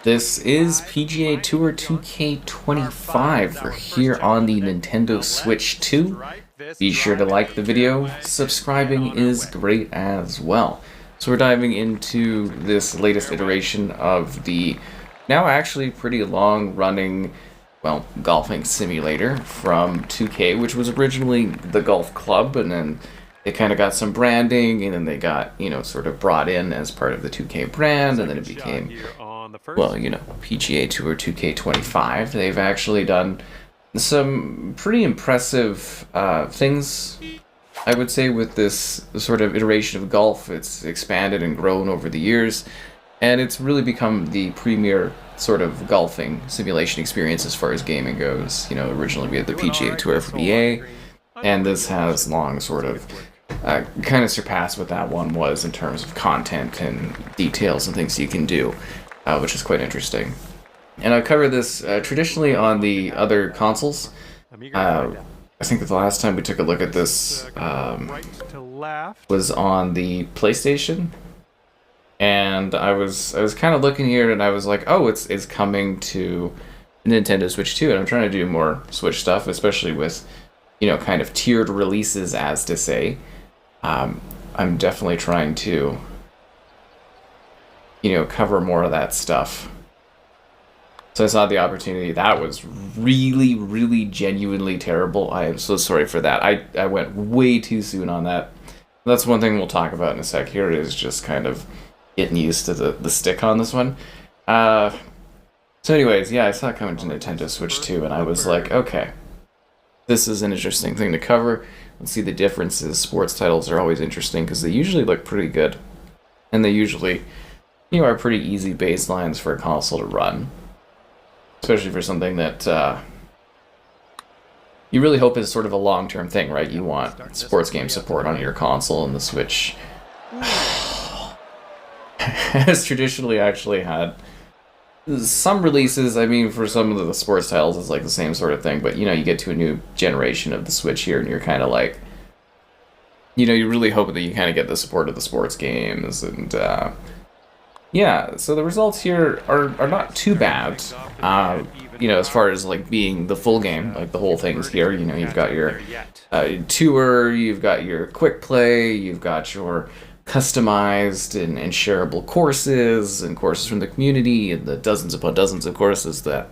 This is PGA Tour 2K25. We're here on the Nintendo Switch 2. Be sure to like the video. Subscribing is great as well. So we're diving into this latest iteration of the now actually pretty long-running, well, golfing simulator from 2K, which was originally the Golf Club, and then they kind of got some branding, and then they got, sort of brought in as part of the 2K brand, and then it became, well, PGA Tour 2K25. They've actually done some pretty impressive things, I would say, with this sort of iteration of golf. It's expanded and grown over the years, and it's really become the premier sort of golfing simulation experience as far as gaming goes. Originally we had the PGA Tour for EA, and this has long sort of kind of surpassed what that one was in terms of content and details and things you can do, which is quite interesting. And I covered this traditionally on the other consoles. I think that the last time we took a look at this was on the PlayStation, and I was kind of looking here, and I was like, oh, it's coming to Nintendo Switch 2, and I'm trying to do more Switch stuff, especially with kind of tiered releases, as to say. I'm definitely trying to cover more of that stuff. So I saw the opportunity. That was really, really genuinely terrible. I am so sorry for that. I went way too soon on that. That's one thing we'll talk about in a sec. Here is just kind of getting used to the stick on this one. So anyways, yeah, I saw it coming to Nintendo Switch 2, and I was like, okay, this is an interesting thing to cover. Let's see the differences. Sports titles are always interesting because they usually look pretty good, and they usually are pretty easy baselines for a console to run, especially for something that you really hope is sort of a long-term thing, right? You want sports game support on your console, and the Switch has traditionally actually had some releases. I mean, for some of the sports titles, it's like the same sort of thing, but you get to a new generation of the Switch here, and you're kind of like, you really hope that you kind of get the support of the sports games, and yeah, so the results here are not too bad, as far as like being the full game, like the whole thing's here. You've got your tour, you've got your quick play, you've got your customized and shareable courses, and courses from the community, and the dozens upon dozens of courses that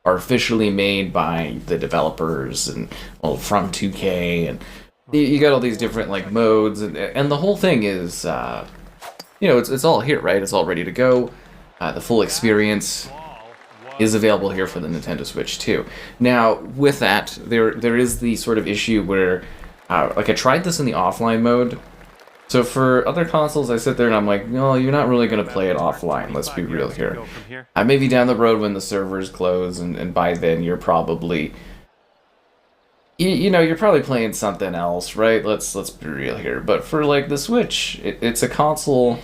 are officially made by the developers and from 2K, and you got all these different like modes, and the whole thing is it's all here, right? It's all ready to go. The full experience is available here for the Nintendo Switch 2. Now, with that, there is the sort of issue where I tried this in the offline mode. So for other consoles, I sit there and I'm like, no, you're not really going to play it offline, let's be real here. Maybe down the road when the servers close, and by then you're probably, you're probably playing something else, right? Let's be real here. But for like the Switch, it's a console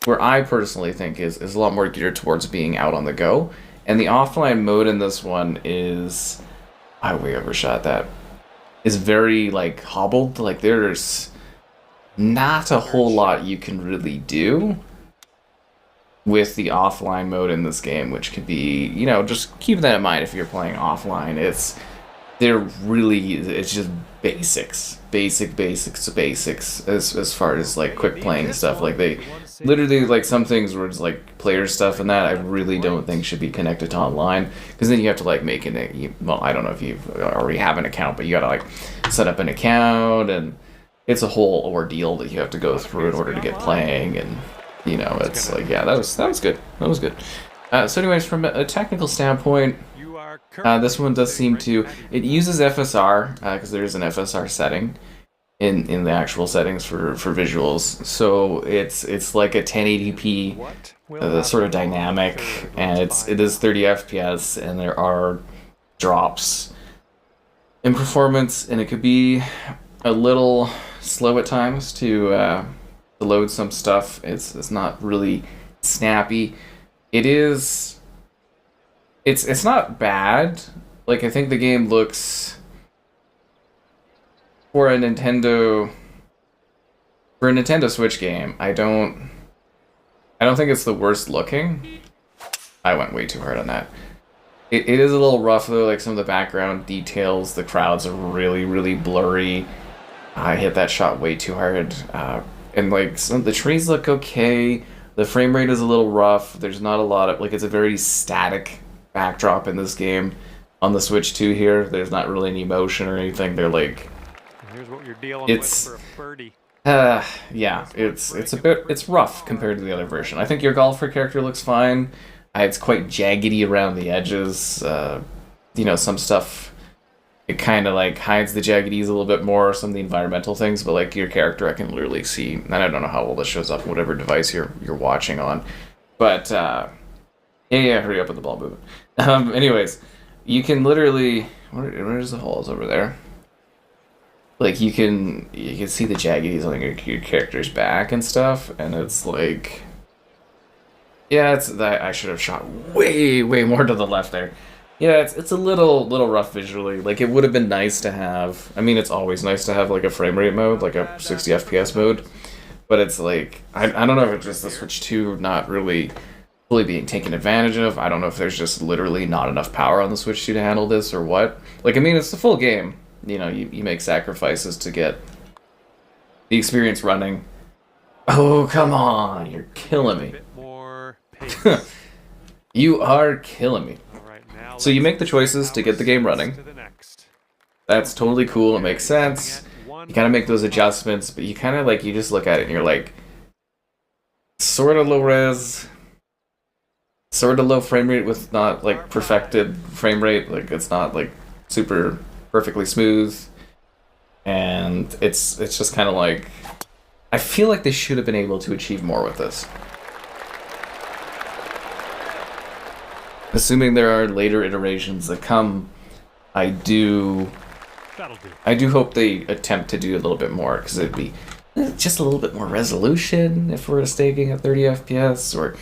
where I personally think is a lot more geared towards being out on the go. And the offline mode in this one is, I way overshot that, is very like hobbled. Like there's not a whole lot you can really do with the offline mode in this game, which could be, just keep that in mind if you're playing offline. It's just basics as far as like quick playing stuff. Like they literally, like some things where it's like player stuff and that I really don't think should be connected to online, because then you have to like make well, I don't know if you already have an account, but you gotta like set up an account, and it's a whole ordeal that you have to go through in order to get playing, and it's like, yeah, that was good. So anyways, from a technical standpoint, this one does seem to, it uses FSR, because there is an FSR setting in the actual settings for visuals. So it's like a 1080p sort of dynamic, and it is 30 FPS, and there are drops in performance, and it could be a little slow at times to load some stuff. It's not really snappy. It's not bad. Like, I think the game looks, for a Nintendo Switch game, I don't think it's the worst looking. I went way too hard on that. It is a little rough though, like some of the background details, the clouds are really, really blurry. I hit that shot way too hard. And like some the trees look okay. The frame rate is a little rough. There's not a lot of, like, it's a very static backdrop in this game. On the Switch 2 here, there's not really any motion or anything. They're like, here's what you're dealing with for a birdie. Yeah, it's rough compared to the other version. I think your golfer character looks fine. It's quite jaggedy around the edges. You know, some stuff, it kind of like hides the jaggedies a little bit more, some of the environmental things, but like your character I can literally see, and I don't know how well this shows up on whatever device you're watching on. But yeah, hurry up with the ball movement. Anyways, you can literally, where's the holes over there? Like you can see the jaggedies on your character's back and stuff, and it's like, yeah, it's that I should have shot way more to the left there. Yeah, it's a little rough visually. Like, it would have been nice to have, I mean, it's always nice to have, like, a frame rate mode, like a 60 FPS mode, but it's like, I don't know if it's just the Switch 2 not really fully being taken advantage of. I don't know if there's just literally not enough power on the Switch 2 to handle this or what. Like, I mean, it's the full game. You know, you make sacrifices to get the experience running. Oh, come on, you're killing me. You are killing me. So you make the choices to get the game running. That's totally cool, it makes sense. You kind of make those adjustments, but you kind of like, you just look at it and you're like, sort of low res, sort of low frame rate with not like perfected frame rate, like it's not like super perfectly smooth, and it's just kind of like, I feel like they should have been able to achieve more with this. Assuming there are later iterations that come, I do hope they attempt to do a little bit more, because it'd be just a little bit more resolution if we're staking at 30 FPS, or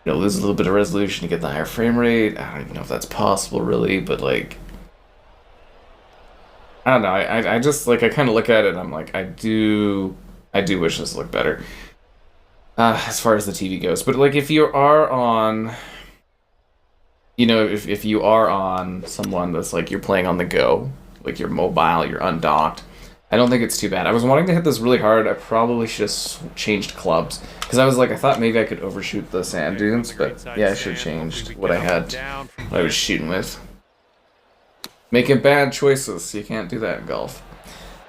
lose a little bit of resolution to get the higher frame rate. I don't even know if that's possible really, but like, I don't know. I just like, I kind of look at it and I'm like, I do wish this looked better as far as the TV goes. But like, if you are on, if you are on someone that's like, you're playing on the go, like you're mobile, you're undocked, I don't think it's too bad. I was wanting to hit this really hard. I probably should have changed clubs, because I was like, I thought maybe I could overshoot the sand dunes, but yeah, I should have changed what I was shooting with. Making bad choices. You can't do that in golf.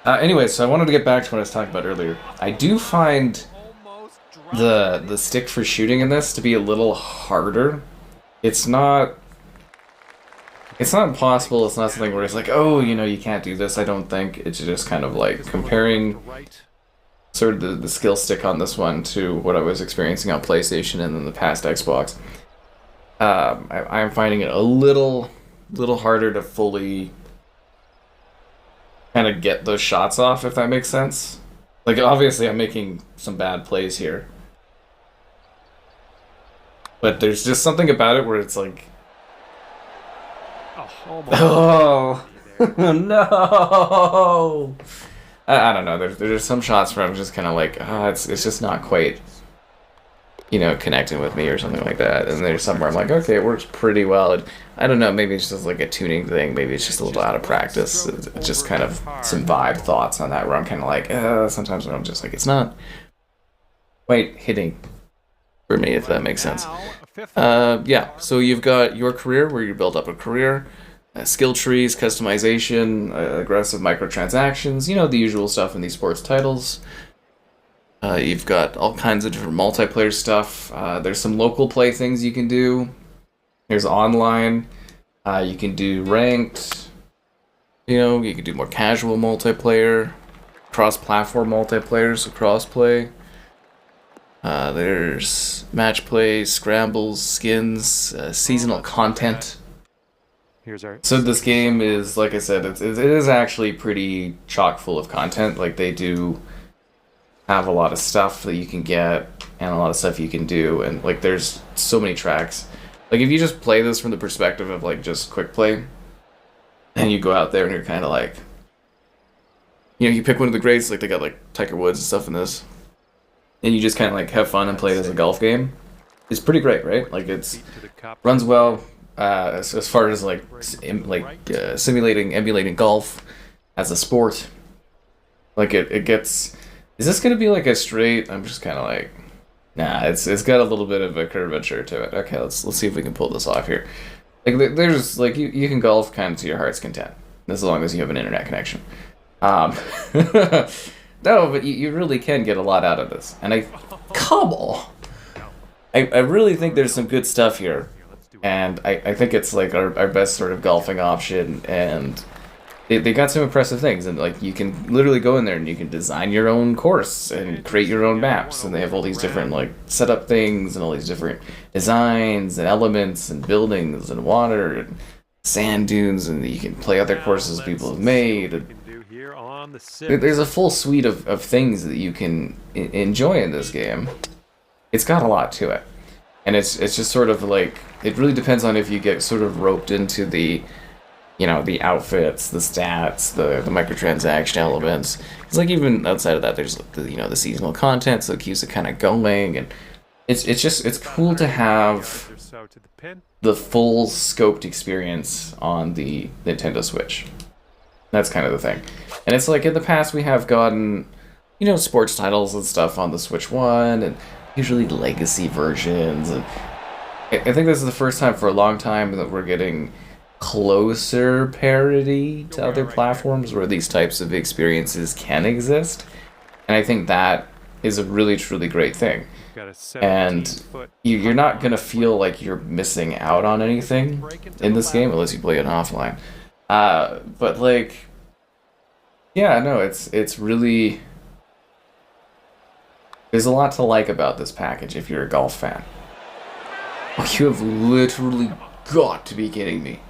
Anyway, so I wanted to get back to what I was talking about earlier. I do find the stick for shooting in this to be a little harder. It's not impossible. It's not something where it's like, oh, you can't do this. I don't think. It's just kind of like comparing sort of the skill stick on this one to what I was experiencing on PlayStation and then the past Xbox. I'm finding it a little harder to fully kind of get those shots off, if that makes sense. Like, obviously I'm making some bad plays here, but there's just something about it where it's like, oh no, I don't know, there's some shots where I'm just kind of like, it's just not quite connecting with me or something like that. And there's somewhere I'm like, okay, it works pretty well. I don't know, maybe it's just like a tuning thing, maybe it's just a little out of practice. It's just kind of some vibe thoughts on that where I'm kind of like, sometimes when I'm just like, it's not quite hitting for me, if that makes sense. Yeah, so you've got your career, where you build up a career, skill trees, customization, aggressive microtransactions, the usual stuff in these sports titles. You've got all kinds of different multiplayer stuff. There's some local play things you can do. There's online. You can do ranked. You can do more casual multiplayer, cross-platform multiplayer, so cross-play. There's match play, scrambles, skins, seasonal content. So this game is, like I said, it is actually pretty chock full of content. Like, they do have a lot of stuff that you can get and a lot of stuff you can do, and like there's so many tracks. Like, if you just play this from the perspective of like just quick play, and you go out there and you're kind of like, you pick one of the greats, like they got like Tiger Woods and stuff in this, and you just kind of like have fun and play it as a golf game, is pretty great, right? Like it's runs well as far as like simulating, emulating golf as a sport. Like it gets. Is this gonna be like a straight? I'm just kind of like, nah. It's got a little bit of a curvature to it. Okay, let's see if we can pull this off here. Like there's like you can golf kind of to your heart's content, as long as you have an internet connection. No, but you really can get a lot out of this. And come on. I really think there's some good stuff here. And I think it's like our best sort of golfing option. And they got some impressive things. And like you can literally go in there and you can design your own course and create your own maps. And they have all these different like setup things and all these different designs and elements and buildings and water and sand dunes. And you can play other courses people have made. And there's a full suite of things that you can enjoy in this game. It's got a lot to it. And it's just sort of like, it really depends on if you get sort of roped into the, you know, the outfits, the stats, the microtransaction elements. It's like even outside of that, there's the, you know, the seasonal content, so it keeps it kind of going. And it's cool to have the full scoped experience on the Nintendo Switch. That's kind of the thing. And it's like in the past we have gotten, you know, sports titles and stuff on the Switch 1 and usually legacy versions. And I think this is the first time for a long time that we're getting closer parity to other platforms where these types of experiences can exist. And I think that is a really, truly great thing. And you're not going to feel like you're missing out on anything in this game unless you play it offline. But like, yeah, no, it's really, there's a lot to like about this package if you're a golf fan. Oh, you have literally got to be kidding me.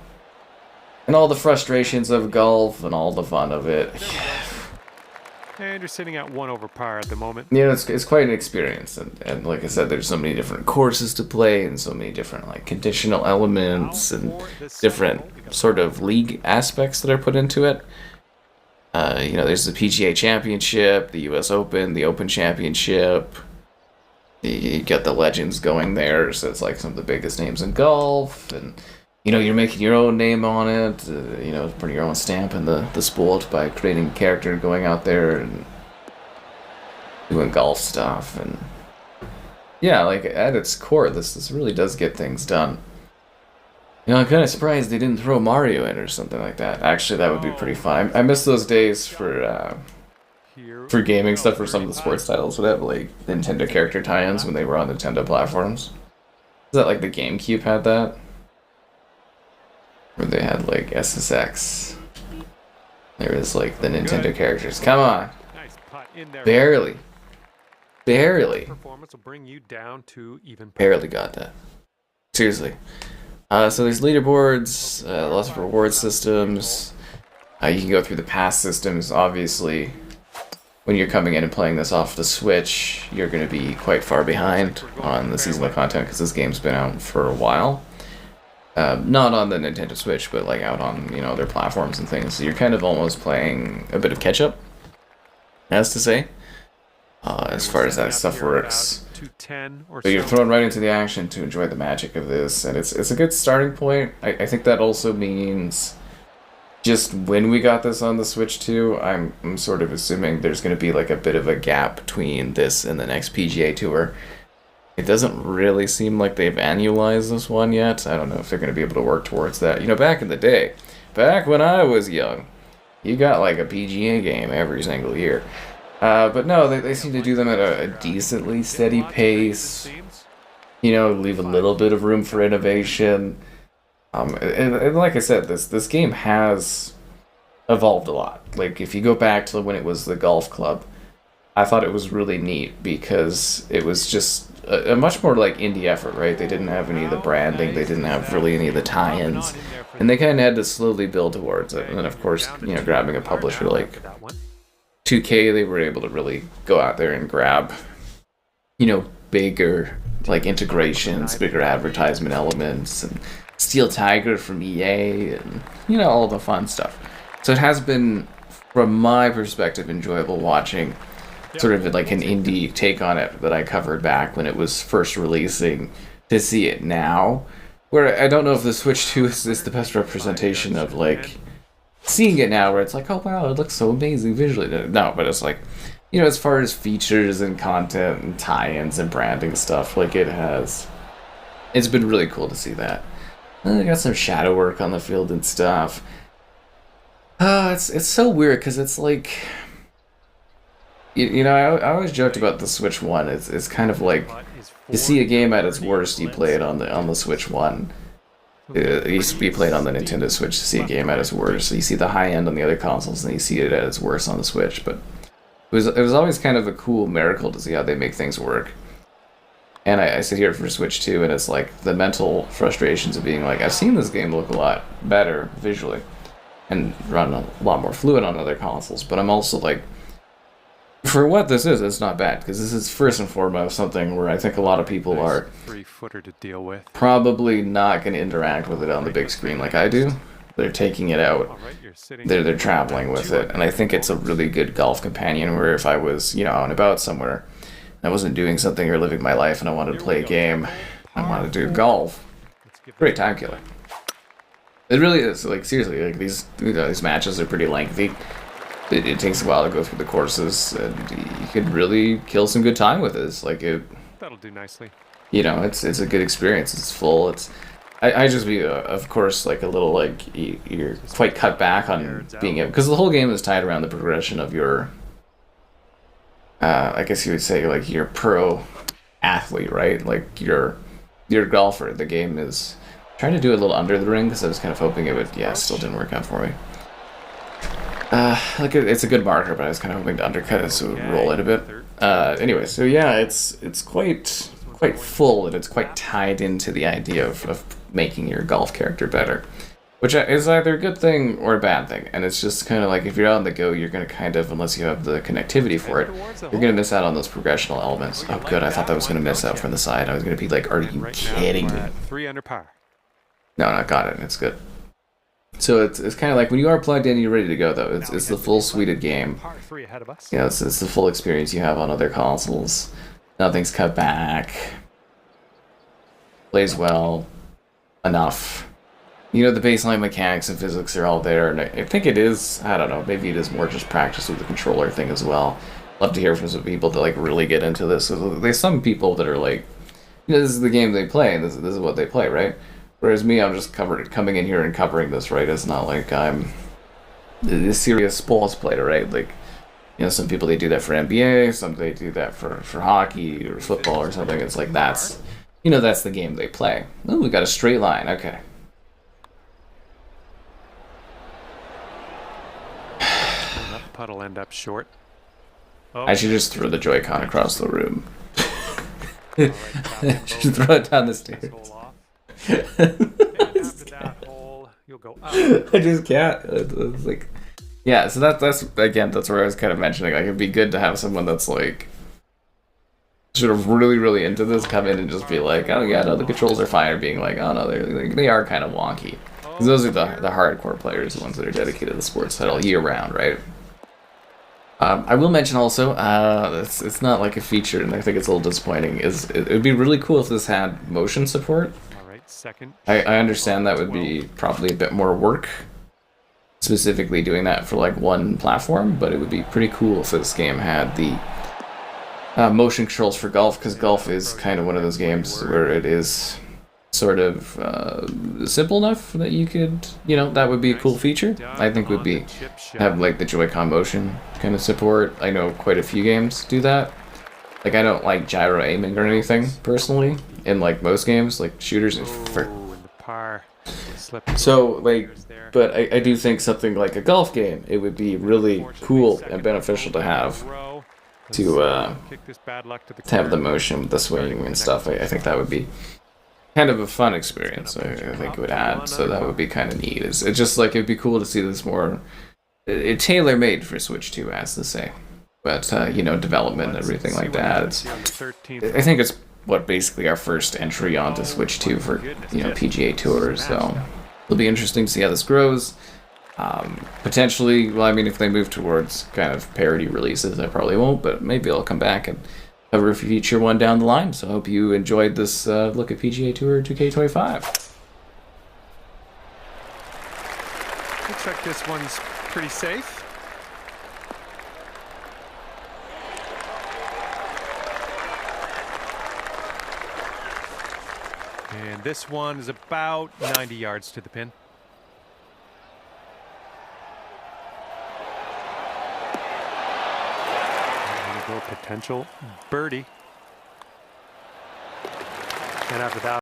And all the frustrations of golf and all the fun of it. And you're sitting at 1 over par at the moment. You know, it's quite an experience. And like I said, there's so many different courses to play and so many different like conditional elements and different sort of league aspects that are put into it. You know, there's the PGA Championship, the US Open, the Open Championship. You get the legends going there, so it's like some of the biggest names in golf. And, you know, you're making your own name on it, you know, putting your own stamp in the sport by creating a character, going out there and doing golf stuff. And yeah, like at its core, this really does get things done. You know, I'm kind of surprised they didn't throw Mario in or something like that. Actually, that would be pretty fun. I miss those days for gaming stuff, for some of the sports titles would have like Nintendo character tie-ins when they were on Nintendo platforms. Is that like the GameCube had that? Where they had like SSX. There was like the Nintendo characters. Come on. Barely. Performance will bring you down to even. Barely got that. Seriously. So there's leaderboards, lots of reward systems. You can go through the pass systems. Obviously, when you're coming in and playing this off the Switch, you're going to be quite far behind on the seasonal content because this game's been out for a while. Not on the Nintendo Switch, but like out on, you know, their platforms and things. So you're kind of almost playing a bit of catch up, as to say, as far as that stuff works. So you're thrown right into the action to enjoy the magic of this, and it's a good starting point. I think that also means just when we got this on the Switch 2, I'm sort of assuming there's going to be like a bit of a gap between this and the next PGA Tour. It doesn't really seem like they've annualized this one yet. I don't know if they're going to be able to work towards that. You know, back in the day, back when I was young, you got like a PGA game every single year. But no, they seem to do them at a decently steady pace. You know, leave a little bit of room for innovation. And like I said, this game has evolved a lot. Like, if you go back to when it was the golf club, I thought it was really neat because it was just a much more like indie effort, right? They didn't have any of the branding, they didn't have really any of the tie-ins, and they kind of had to slowly build towards it. And then, of course, you know, grabbing a publisher like 2K, they were able to really go out there and grab, you know, bigger like integrations, bigger advertisement elements, and Steel Tiger from EA, and, you know, all the fun stuff. So it has been, from my perspective, enjoyable watching sort of like an indie take on it that I covered back when it was first releasing to see it now. Where I don't know if the Switch 2 is the best representation of, like, seeing it now, where it's like, oh wow, it looks so amazing visually. No, but it's like, you know, as far as features and content and tie-ins and branding stuff, like, it's been really cool to see that. And they got some shadow work on the field and stuff. It's so weird, because it's like, you know, I always joked about the Switch 1. It's kind of like, to see a game at its worst, you play it on the Switch 1. It used to be played on the Nintendo Switch to see a game at its worst. So you see the high end on the other consoles, and you see it at its worst on the Switch. But it was always kind of a cool miracle to see how they make things work. And I sit here for Switch 2, and it's like the mental frustrations of being like, I've seen this game look a lot better visually and run a lot more fluid on other consoles, but I'm also like, for what this is, it's not bad, because this is first and foremost something where I think a lot of people are to deal with. Probably not going to interact with it on the big screen like I do. They're taking it out. They're traveling with it, and I think it's a really good golf companion. Where if I was, you know, out and about somewhere, I wasn't doing something or living my life, and I wanted to play a game, I wanted to do golf. Great time killer. It really is. Like, seriously, like these matches are pretty lengthy. It takes a while to go through the courses, and you could really kill some good time with this. Like, that'll do nicely. You know, it's a good experience. It's full. I just be of course like a little like you're quite cut back on being able, because the whole game is tied around the progression of your. I guess you would say like your pro athlete, right? Like your golfer. The game is trying to do a little under the ring, because I was kind of hoping it would. Yeah, still didn't work out for me. Like it's a good marker, but I was kind of hoping to undercut it so it would roll it a bit. Anyway, so yeah, it's quite full, and it's quite tied into the idea of making your golf character better, which is either a good thing or a bad thing. And it's just kind of like, if you're out on the go, you're going to kind of, unless you have the connectivity for it, you're going to miss out on those progressional elements. Oh good, I thought that was going to miss out from the side. I was going to be like, are you kidding me? 3 under par. No, I got it. It's good. So it's kind of like when you are plugged in, you're ready to go, though. It's the full suited game. Yeah, it's the full experience you have on other consoles. Nothing's cut back. Plays well. Enough. You know, the baseline mechanics and physics are all there, and I think it is, I don't know, maybe it is more just practice with the controller thing as well. Love to hear from some people that, like, really get into this. There's some people that are like, you know, this is the game they play, and this is what they play, right? Whereas me, I'm just coming in here and covering this, right? It's not like I'm a serious sports player, right? Like, you know, some people, they do that for NBA, some they do that for hockey or football or something. It's like, that's, you know, that's the game they play. Oh, we got a straight line, okay. That putt'll end up short. Oh. I should just throw the Joy-Con across the room. Should throw it down the stairs. I just can't. It's like, yeah. So that's again, that's where I was kind of mentioning. Like, it'd be good to have someone that's like sort of really into this come in and just be like, oh yeah, no, the controls are fine, or being like, oh no, they are kind of wonky. Because those are the hardcore players, the ones that are dedicated to the sports title year round, right? I will mention also, it's not like a feature, and I think it's a little disappointing. It would be really cool if this had motion support. I understand that would be probably a bit more work, specifically doing that for like one platform, but it would be pretty cool if this game had the motion controls for golf, because golf is kind of one of those games where it is sort of simple enough that you could, you know, that would be a cool feature. I think would be have like the Joy-Con motion kind of support. I know quite a few games do that. Like, I don't like gyro aiming or anything personally in like most games, like shooters. So like, but I do think something like a golf game, it would be really cool and beneficial to have have the motion with the swing and stuff. I think that would be kind of a fun experience. I think it would add, so that would be kind of neat. It's just like, it'd be cool to see this more tailor-made for Switch 2, as to say. But you know, development and everything like that. I think it's what basically our first entry onto Switch 2 for, you know, PGA Tours. So it'll be interesting to see how this grows. Potentially, well, I mean, if they move towards kind of parody releases, I probably won't. But maybe I'll come back and cover a future one down the line. So I hope you enjoyed this look at PGA Tour 2K25. Looks like this one's pretty safe. And this one is about 90 yards to the pin. Potential birdie. And after that,